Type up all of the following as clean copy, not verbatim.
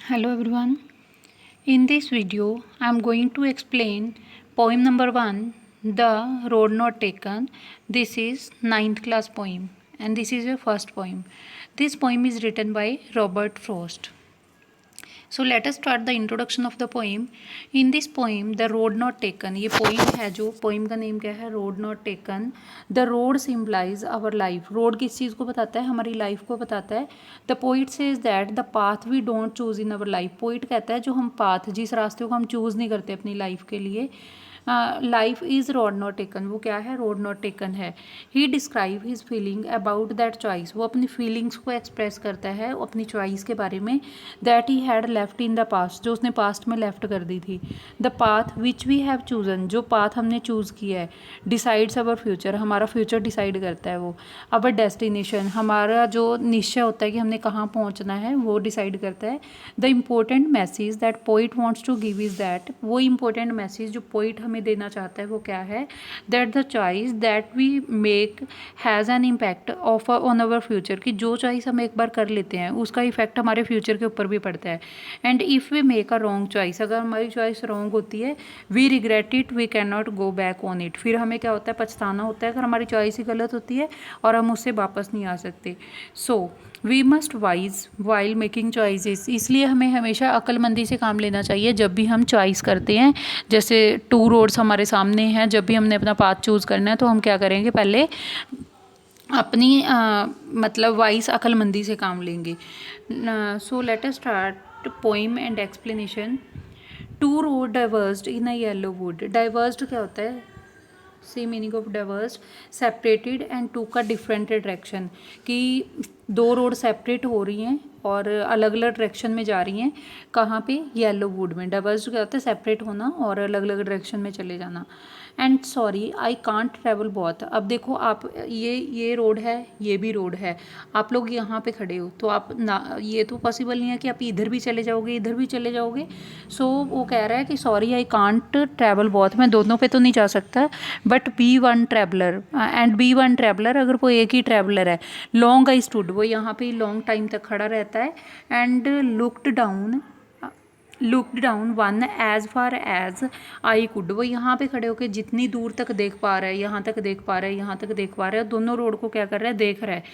Hello everyone. In this video, I am going to explain poem number 1, The Road Not Taken. This is ninth class poem and this is your first poem. This poem is written by Robert Frost. So let us start the introduction of the poem. In this poem, The Road Not Taken, ये poem है जो poem का name क्या है? Road Not Taken. The road symbolize our life. Road किस चीज़ को बताता है? हमारी life को बताता है. The poet says that the path we don't choose in our life. Poet कहता है जो हम path, जिस रास्ते को हम choose नहीं करते अपनी life के लिए, life is road not taken. वो क्या है? रोड नॉट टेकन है. He describe his feeling about that choice. वो अपनी फीलिंग्स को एक्सप्रेस करता है अपनी चॉइस के बारे में. That he had left in the past, जो उसने पास्ट में लेफ्ट कर दी थी. The path which we have chosen, जो पाथ हमने चूज़ किया है. डिसाइड्स अवर फ्यूचर, हमारा फ्यूचर डिसाइड करता है वो. अवर डेस्टिनेशन, हमारा जो निश्चय होता है कि हमने कहाँ पहुँचना है, वो डिसाइड करता है. The important message that poet wants to give is that, वो इम्पोर्टेंट मैसेज जो पोइट हमें देना चाहता है वो क्या है? That the choice that we make has an impact of on our future, कि जो चॉइस हम एक बार कर लेते हैं उसका इफेक्ट हमारे फ्यूचर के ऊपर भी पड़ता है. And if we make a wrong choice, अगर हमारी चॉइस रॉन्ग होती है, we regret it, we can not go back on it, फिर हमें क्या होता है? पछताना होता है अगर हमारी चॉइस ही गलत होती है और हम उससे वापस नहीं आ सकते. So we must wise while making choices, इसलिए हमें हमेशा अक्लमंदी से काम लेना चाहिए जब भी हम चॉइस करते हैं. जैसे टू रोड्स हमारे सामने हैं, जब भी हमने अपना पाथ चूज़ करना है तो हम क्या करेंगे? पहले अपनी मतलब वाइज अक्लमंदी से काम लेंगे. So let us start poem and explanation. Two road diverged in a yellow wood. Diverged क्या होता है? See meaning of diverse, separated and two का डिफरेंट डायरेक्शन, कि दो रोड सेपरेट हो रही हैं और अलग अलग डायरेक्शन में जा रही हैं. कहाँ पे? येलो वुड में. डाइवर्स क्या होता है? सेपरेट होना और अलग अलग डायरेक्शन में चले जाना. And sorry I can't travel both. अब देखो आप, ये रोड है, ये भी रोड है, आप लोग यहाँ पे खड़े हो तो आप ना, ये तो पॉसिबल नहीं है कि आप इधर भी चले जाओगे इधर भी चले जाओगे. सो वो कह रहा है कि sorry I can't travel both, मैं दोनों पे तो नहीं जा सकता, but be one traveller and be one traveller, अगर वो एक ही ट्रैवलर है. लॉन्ग आई स्टूड, वो यहाँ पे लॉन्ग टाइम तक खड़ा रहता है. And looked down one as far as I could, वो यहाँ पे खड़े होकर जितनी दूर तक देख पा रहा है, यहाँ तक देख पा रहा है, यहाँ तक देख पा रहा है, दोनों रोड को क्या कर रहा है? देख रहा है.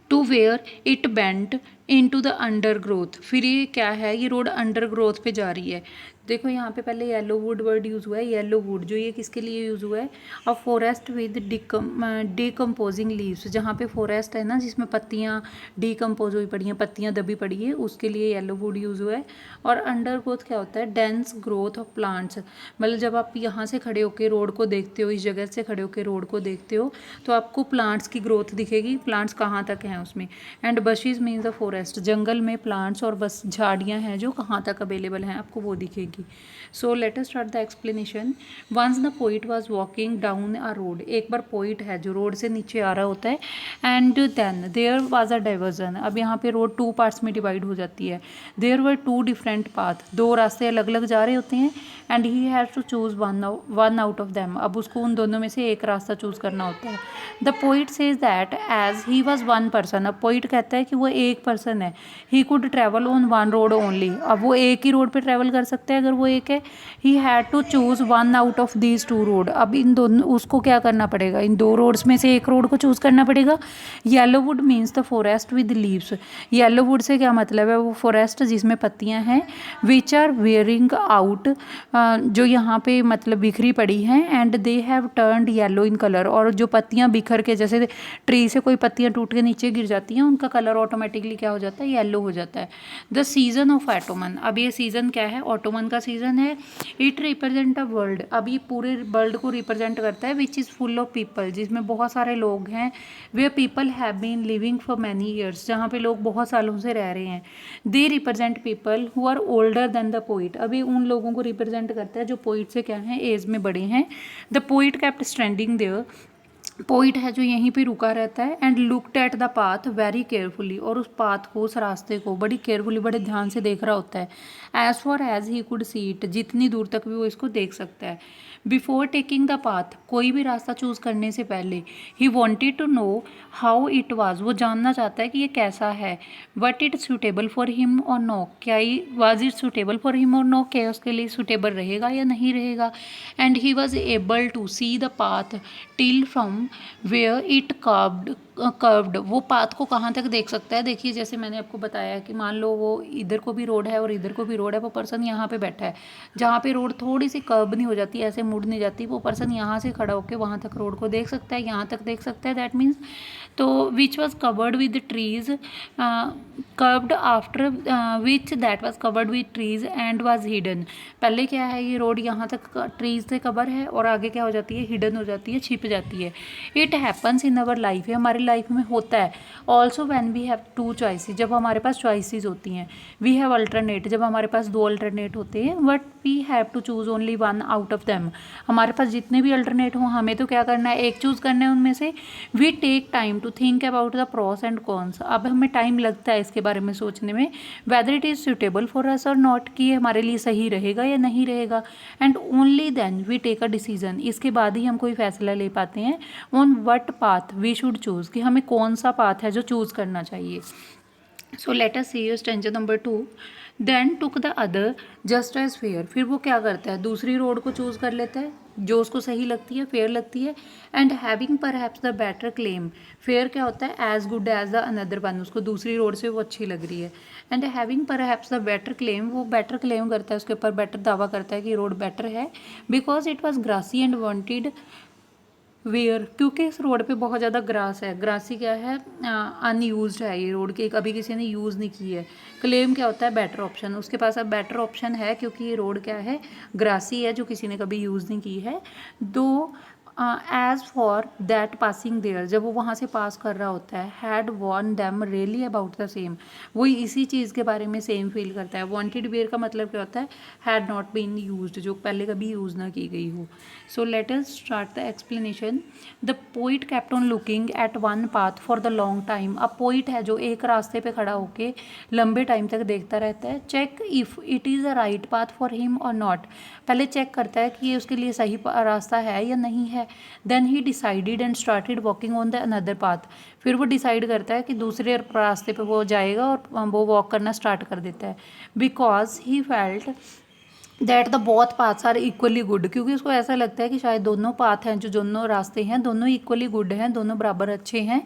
To where it bent into the undergrowth, फिर ये क्या है? ये रोड अंडर ग्रोथ पे जा रही है. देखो यहाँ पे पहले येलो वुड वर्ड यूज़ हुआ है. येलो वुड जो ये किसके लिए यूज़ हुआ है? A forest with decomposing leaves, जहाँ पे फॉरेस्ट है ना जिसमें पत्तियाँ डिकम्पोज हुई पड़ी हैं, पत्तियाँ दबी पड़ी है, उसके लिए येलो वुड यूज़ हुआ है. और अंडर ग्रोथ क्या होता है? डेंस ग्रोथ ऑफ प्लांट्स, मतलब जब आप यहाँ से खड़े होकर रोड को देखते हो, इस जगह से खड़े होकर रोड को देखते हो तो आपको प्लांट्स की ग्रोथ दिखेगी, प्लांट्स कहाँ तक हैं उसमें. एंड बशीज मीन्स द फॉरेस्ट, जंगल में प्लांट्स और बस झाड़ियाँ हैं जो कहाँ तक अवेलेबल हैं आपको वो दिखेगी. So let us start the explanation. Once the poet was walking down a road, एक बार पोइट है जो रोड से नीचे आ रहा होता है. And then there was a diversion, अब यहाँ पे रोड टू पार्ट्स में डिवाइड हो जाती है. There were two different path, दो रास्ते अलग अलग जा रहे होते हैं. And he has to choose one out of them, अब उसको उन दोनों में से एक रास्ता चूज़ करना होता है. The poet says that as he was one person, अब पोइट कहता है कि वो एक पर्सन है. He could travel on one road only, अब वो एक ही रोड पे ट्रैवल कर सकते हैं अगर वो एक है. He had to choose one out of these two road, अब इन दोनों उसको क्या करना पड़ेगा? इन दो रोड्स में से एक रोड को चूज़ करना पड़ेगा. Yellow would means the forest with leaves, yellow would say क्या मतलब है? वो फॉरेस्ट जिसमें पत्तियां हैं. विच आर वेयरिंग आउट, जो यहाँ पे मतलब बिखरी पड़ी हैं. And they have turned yellow in colour, और जो पत्तियां बिखर के, जैसे ट्री से कोई पत्तियां टूट के नीचे गिर जाती हैं, उनका कलर ऑटोमेटिकली क्या हो जाता है? येलो हो जाता है. द सीजन ऑफ ऑटोमन, अब ये सीज़न क्या है? ऑटोमन का सीज़न है. इट रिप्रेजेंट अ वर्ल्ड, अब ये पूरे वर्ल्ड को रिप्रेजेंट करता है. Which is full of people, जिसमें बहुत सारे लोग हैं. Where people have been living for many years, जहाँ पे लोग बहुत सालों से रह रहे हैं. They represent people who are older than the poet, अभी उन लोगों को रिप्रेजेंट करता है जो पोइट से क्या है? एज में बड़े हैं. The poet kept standing there, poet है जो यहीं पे रुका रहता है and looked at the path very carefully, और उस पाथ को, उस रास्ते को बड़ी केयरफुली, बड़े ध्यान से देख रहा होता है। As far as he could see it, जितनी दूर तक भी वो इसको देख सकता है। बिफोर टेकिंग द पाथ, कोई भी रास्ता चूज़ करने से पहले, he wanted to know how it was, वो जानना चाहता है कि ये कैसा है। What it suitable for him or no, क्या he was it suitable for him or no, क्या उसके लिए सूटेबल रहेगा या नहीं रहेगा। And he was able to see the path till from where it curved, वो पाथ को कहाँ तक देख सकता है। देखिए जैसे मैंने आपको बताया कि मान लो वो इधर को भी रोड है और इधर को भी रोड है, वो पर्सन यहाँ पे बैठा है, जहाँ पे रोड थोड़ी सी कर्व नहीं हो जाती, ऐसे मुड़ नहीं जाती, वो पर्सन यहाँ से खड़ा होकर वहाँ तक रोड को देख सकता है, यहाँ तक देख सकता है। दैट मीन्स तो which was covered with trees, curved after which that was covered with trees and was hidden. पहले क्या है, ये रोड यहाँ तक ट्रीज से कवर है और आगे क्या हो जाती है, हिडन हो जाती है, छिप जाती है। It happens in our life, हमारी लाइफ में होता है। Also when we have two choices, जब हमारे पास चॉइसेस होती हैं। वी हैव अल्टरनेट, जब हमारे पास दो अल्टरनेट होते हैं। But we have to choose only one out of them, हमारे पास जितने भी अल्टरनेट हों हमें तो क्या करना है, एक चूज़ करना है उनमें से। We take time to think about the pros and cons, अब हमें टाइम लगता है इसके बारे में सोचने में, whether it is suitable for us और नॉट, कि ये हमारे लिए सही रहेगा या नहीं रहेगा। And only then we take a decision, इसके बाद ही हम कोई फैसला ले पाते हैं on what path we should choose, कि हमें कौन सा पाथ है जो चूज़ करना चाहिए। So let us see stanza number 2, then took the other just as fair, फिर वो क्या करता है, दूसरी रोड को चूज़ कर लेता है जो उसको सही लगती है, फेयर लगती है। And having perhaps the better claim, fair क्या होता है, as good as the another one, उसको दूसरी रोड से वो अच्छी लग रही है। And having perhaps the better claim, वो बेटर क्लेम करता है, उसके ऊपर बेटर दावा करता है कि रोड बेटर है, because it was grassy and wanted wear, क्योंकि इस रोड पे बहुत ज़्यादा ग्रास है। ग्रासी क्या है, अनयूज्ड है ये रोड, की कभी किसी ने यूज़ नहीं की है। क्लेम क्या होता है, बेटर ऑप्शन, उसके पास अब बेटर ऑप्शन है क्योंकि ये रोड क्या है, ग्रासी है, जो किसी ने कभी यूज़ नहीं की है। Though as for that passing there, जब वो वहाँ से पास कर रहा होता है, had worn them really about the same, वही इसी चीज़ के बारे में सेम फील करता है। वॉन्टेड वेयर का मतलब क्या होता है, हैड नॉट बीन यूज्ड, जो पहले कभी यूज़ ना की गई हो। सो let us start the explanation. The poet kept on looking at one path for the long time, अब पोइट है जो एक रास्ते पे खड़ा होके लंबे टाइम तक देखता रहता है। Check if it is a right path for him और नॉट, पहले चेक करता है कि ये उसके लिए सही रास्ता है या नहीं है। Then he decided and started walking on the another path, फिर वो डिसाइड करता है कि दूसरे रास्ते पे वो जाएगा और वो वॉक करना स्टार्ट कर देता है। Because he felt that the both paths are equally good, क्योंकि उसको ऐसा लगता है कि शायद दोनों पाथ हैं, जो दोनों रास्ते हैं, दोनों इक्वली गुड हैं, दोनों बराबर अच्छे हैं।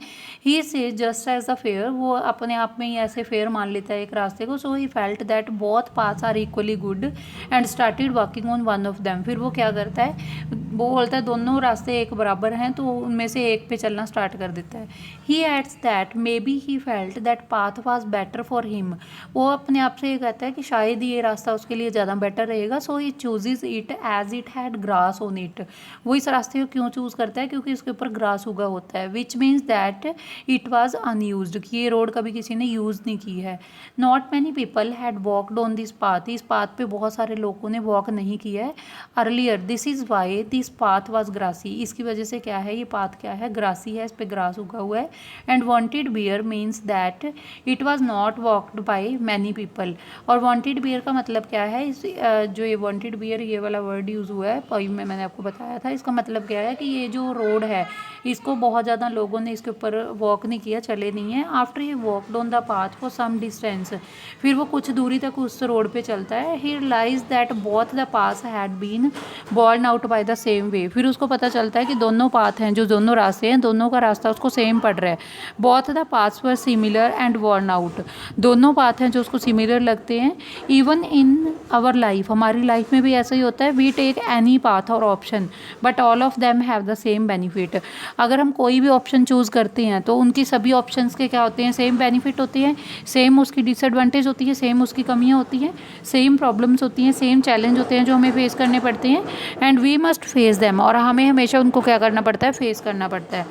ही से जस्ट एज द फेयर, वो अपने आप में ही ऐसे फेयर मान लेता है एक रास्ते को। So he felt that both paths are equally good and started walking on one of them, फिर वो क्या करता है, वो बोलता है दोनों रास्ते एक बराबर हैं तो उनमें से एक पे चलना स्टार्ट कर देता है। He adds that may be he felt that path was better for him, वो अपने आप से ये कहता है कि शायद ये रास्ता उसके लिए ज़्यादा बेटर रहेगा। So he chooses it as it had grass on it, वो इस रास्ते को क्यों चूज़ करता है, क्योंकि इसके ऊपर ग्रास उगा होता है। Which means that it was unused, कि ये रोड कभी किसी ने यूज़ नहीं की है। Not many people had walked on this path, इस पाथ पे बहुत सारे लोगों ने वॉक नहीं किया है earlier. This is why this path was grassy, इसकी वजह से क्या है, ये पाथ क्या है, ग्रासी है, इस पर ग्रास उगा हुआ है। And wanted bear means that it was not walked by many people, और वॉन्टेड बियर का मतलब क्या है, इस जो ये वॉन्टेड बियर ये वाला वर्ड यूज़ हुआ है पोइम में, मैंने आपको बताया था, इसका मतलब क्या है कि ये जो रोड है इसको बहुत ज़्यादा लोगों ने इसके ऊपर वॉक नहीं किया, चले नहीं है। After he walked on the path for some distance, फिर वो कुछ दूरी तक उस रोड पे चलता है। He realize that both the paths had been borne out by the same way, फिर उसको पता चलता है कि दोनों पाथ हैं, जो दोनों रास्ते हैं, दोनों का रास्ता उसको सेम पड़ रहा है। Both the paths were similar and worn out, दोनों पाथ हैं जो उसको सिमिलर लगते हैं। इवन इन आवर लाइफ, हमारी लाइफ में भी ऐसा ही होता है। वी टेक एनी पाथ और option but all of them have the same benefit, अगर हम कोई भी ऑप्शन चूज़ करते हैं तो उनकी सभी ऑप्शंस के क्या होते हैं, सेम बेनिफिट होते हैं, सेम उसकी डिसएडवांटेज होती है, सेम उसकी कमियां होती हैं, सेम प्रॉब्लम्स होती हैं, सेम चैलेंज होते हैं जो हमें फेस करने पड़ते हैं। And we must face them, और हमें हमेशा उनको क्या करना पड़ता है, फेस करना पड़ता है।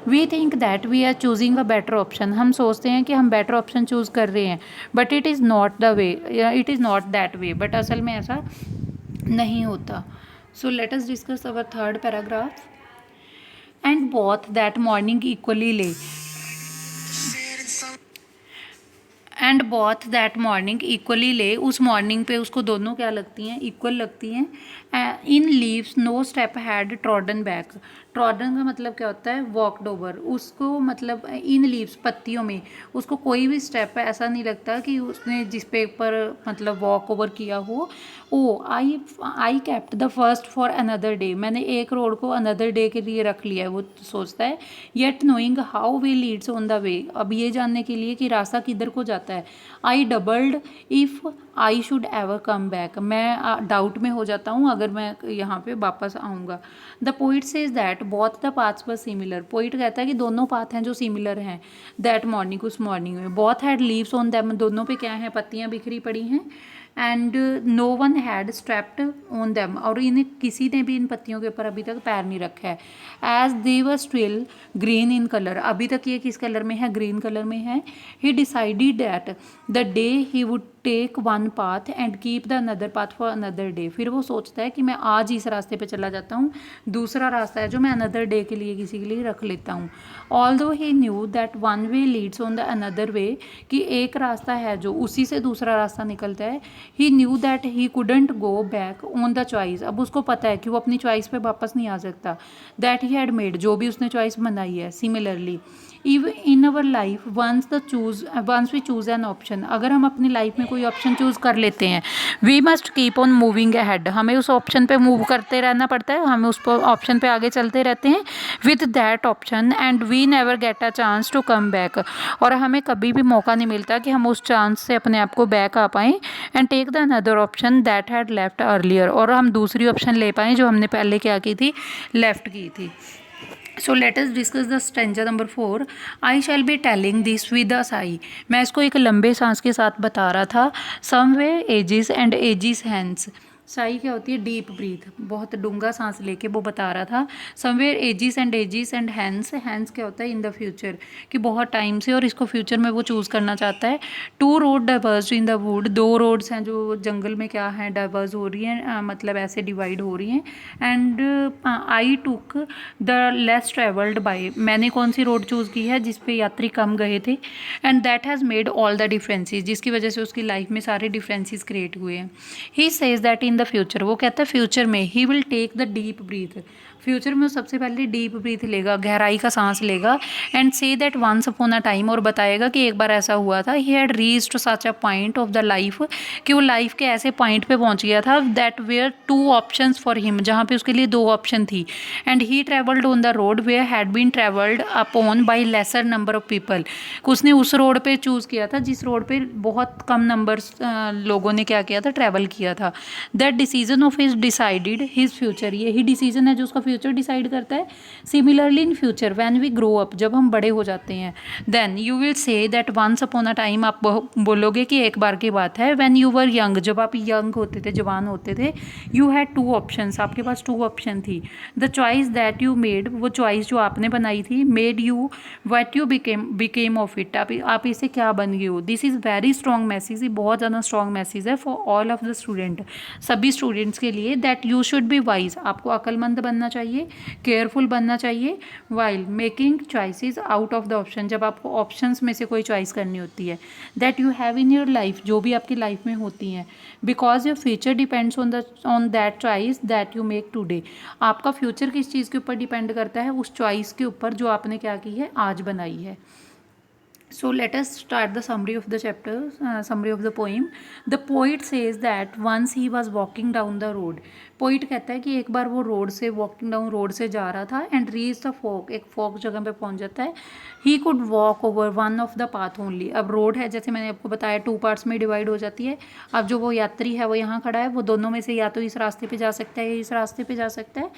We think that we are choosing a better option, हम सोचते हैं कि हम बेटर ऑप्शन चूज़ कर रहे हैं, but it is not the way, it is not that way, but असल में ऐसा नहीं होता। So let us discuss our third paragraph. And both that morning equally lay and both that morning equally lay, उस morning पे उसको दोनों क्या लगती हैं, इक्वल लगती हैं. In leaves no step had trodden back. Trodden का मतलब क्या होता है, वॉकड ओवर. उसको मतलब इन लीव्स पत्तियों में उसको कोई भी स्टेप ऐसा नहीं लगता कि उसने जिस पे पर मतलब वॉक ओवर किया हो. Oh I kept the first for another day. मैंने एक रोड को अनदर डे के लिए रख लिया है, वो सोचता है. Yet knowing how way Leeds on the way. अब ये जानने के लिए कि रास्ता किधर को जाता है. I doubled if I should ever come back. मैं डाउट में हो जाता हूँ अगर मैं यहाँ पे वापस आऊँगा. The poet says that both the paths were similar. Poet कहता है कि दोनों पाथ हैं जो सिमिलर हैं. दैट मॉर्निंग, उस मॉर्निंग में. Both had leaves on them, दोनों पे क्या है, पत्तियाँ बिखरी पड़ी हैं. And no one had stepped on them, और इन्हें किसी ने भी इन पत्तियों के ऊपर अभी तक पैर नहीं रखा है. As they were still green in colour. अभी तक ये किस कलर में है, ग्रीन कलर में है. He decided that the day he would take one path and keep the another path for another day. फिर वो सोचता है कि मैं आज इस रास्ते पे चला जाता हूँ, दूसरा रास्ता है जो मैं अनदर डे के लिए किसी के लिए रख लेता हूँ. Although he knew that one way Leeds on the another way, कि एक रास्ता है जो उसी से दूसरा रास्ता निकलता है. He knew that he couldn't go back on the choice. अब उसको पता है कि वो अपनी चॉइस पे वापस नहीं आ सकता. दैट ही हैड मेड, जो भी उसने चॉइस बनाई है. Similarly even in our life once we choose an option. अगर हम अपनी लाइफ में कोई ऑप्शन चूज़ कर लेते हैं, we must keep on moving ahead. हमें उस ऑप्शन पे मूव करते रहना पड़ता है, हम उस ऑप्शन पे आगे चलते रहते हैं with that option. And we never get a chance to come back. और हमें कभी भी मौका नहीं मिलता कि हम उस चांस से अपने आप को बैक आ पाएँ. And take the another option that had left earlier. और हम दूसरी ऑप्शन ले पाएँ जो हमने पहले क्या की थी, लेफ्ट की थी. सो let us discuss the stanza number 4. I shall be telling this with a Sai. मैं इसको एक लंबे सांस के साथ बता रहा था. Somewhere ages and ages hands. Sigh क्या होती है, डीप ब्रीथ, बहुत डूंगा सांस लेके वो बता रहा था. Somewhere ages and hands. Hands क्या होता है, इन द फ्यूचर, कि बहुत टाइम से और इसको फ्यूचर में वो चूज़ करना चाहता है. Two road diverge in the wood. दो रोड्स हैं जो जंगल में क्या है, डाइवर्ज हो रही हैं, मतलब ऐसे डिवाइड हो रही हैं. And I took the less travelled by. मैंने कौन सी रोड चूज़ की है जिस पे यात्री कम गए थे. And that has made all the differences. जिसकी वजह से उसकी लाइफ में सारे डिफरेंसेस क्रिएट हुए हैं. He says that in the future. वो कहता है फ्यूचर में he will take the deep breath. Future में सबसे पहले डीप ब्रीथ लेगा, गहराई का सांस लेगा. And say that once upon a time, और बताएगा कि एक बार ऐसा हुआ था. He had reached such a point of the life, कि वो लाइफ के ऐसे पॉइंट पे पहुंच गया था. That where two options for him, जहाँ पे उसके लिए दो ऑप्शन थी. And he travelled on the road where had been travelled upon by lesser number of people. उसने उस रोड पे चूज़ किया था जिस रोड पे बहुत कम नंबर्स लोगों ने क्या किया था, ट्रैवल किया था. That decision of his decided his future. यही डिसीजन है जो उसका फ्यूचर डिसाइड करता है. Similarly in future when we grow up, जब हम बड़े हो जाते हैं, then you will say that once upon a time. आप बोलोगे कि एक बार की बात है. व्हेन यू वर यंग, जब आप यंग होते थे, जवान होते थे, यू हैड टू ऑप्शंस. आपके पास टू ऑप्शन थी. The choice that you made, वो चॉइस जो आपने बनाई थी, made you what you became of it. आप इससे क्या बन गए हो. This is very strong message. ये बहुत ज़्यादा स्ट्रॉन्ग मैसेज है for all of the student, सभी स्टूडेंट्स के लिए. That you should be wise. आपको अक्लमंद बनना चाहिए, केयरफुल बनना चाहिए. While making choices out of the option, जब आपको ऑप्शंस में से कोई चॉइस करनी होती है. That you have in your life, जो भी आपकी लाइफ में होती हैं. Because your future depends on that choice that you make today. आपका फ्यूचर किस चीज़ के ऊपर डिपेंड करता है, उस चॉइस के ऊपर जो आपने क्या की है, आज बनाई है. So let us start the summary of the chapter, summary of the poem. The poet says that once he was walking down the road. Poet कहता है कि एक बार वो रोड से वॉकिंग डाउन रोड से जा रहा था. एंड रीच द फोक, एक फोक जगह पे पहुंच जाता है. He could walk over one of the path only. अब रोड है, जैसे मैंने आपको बताया, टू पार्ट्स में डिवाइड हो जाती है. अब जो वो यात्री है वो यहाँ खड़ा है, वो दोनों में से या तो इस रास्ते पे जा सकता है या इस रास्ते पे जा सकता है.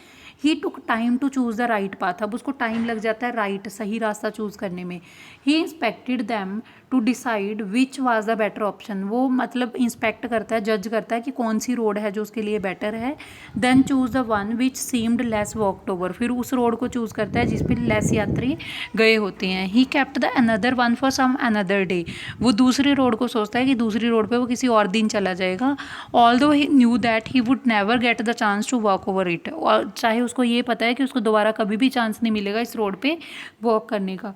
He took time to choose the right path. अब उसको टाइम लग जाता है राइट, सही रास्ता चूज़ करने में. He inspect inspected them to decide which was the better option. वो मतलब इंस्पेक्ट करता है, जज करता है कि कौन सी रोड है जो उसके लिए बेटर है। Then choose the one which seemed less walked over, फिर उस रोड को चूज़ करता है जिस पर लेस यात्री गए होते हैं। He kept the another one for some another day, वो दूसरी रोड को सोचता है कि दूसरी रोड पे वो किसी और दिन चला जाएगा। Although he knew that he would never get the chance to walk over it, और चाहे उसको ये पता है कि उसको दोबारा कभी भी चांस नहीं मिलेगा इस रोड पे वॉक करने का।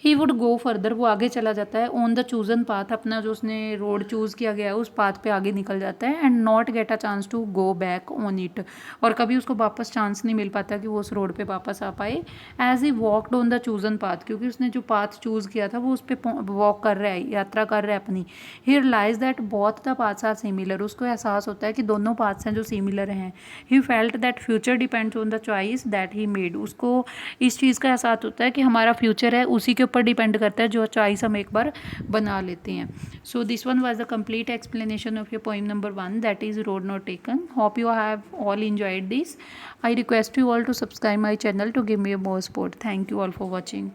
ही वुड गो फर्दर, वो आगे चला जाता है ऑन द चूजन पाथ, अपना जो उसने रोड चूज़ किया गया है उस पाथ पे आगे निकल जाता है। And not get a chance to go back on it, और कभी उसको वापस चांस नहीं मिल पाता कि वो उस रोड पे वापस आ पाए। As he walked on the chosen path, क्योंकि उसने जो पाथ चूज़ किया था वो उस पर वॉक कर रहा है, यात्रा कर रहा है अपनी। He realize that both the paths are similar, उसको एहसास होता है कि दोनों पाथ्स हैं जो सिमिलर हैं। ही felt that future depends on the choice that he made, उसको इस चीज़ का एहसास होता है कि हमारा फ्यूचर है उसी के ऊपर डिपेंड करता है जो चॉइस हम एक बार बना लेते हैं। So this one was the complete explanation of your poem number 1, that is road not taken. Hope you have all enjoyed this. I request you all to subscribe my channel to give me more support. Thank you all for watching.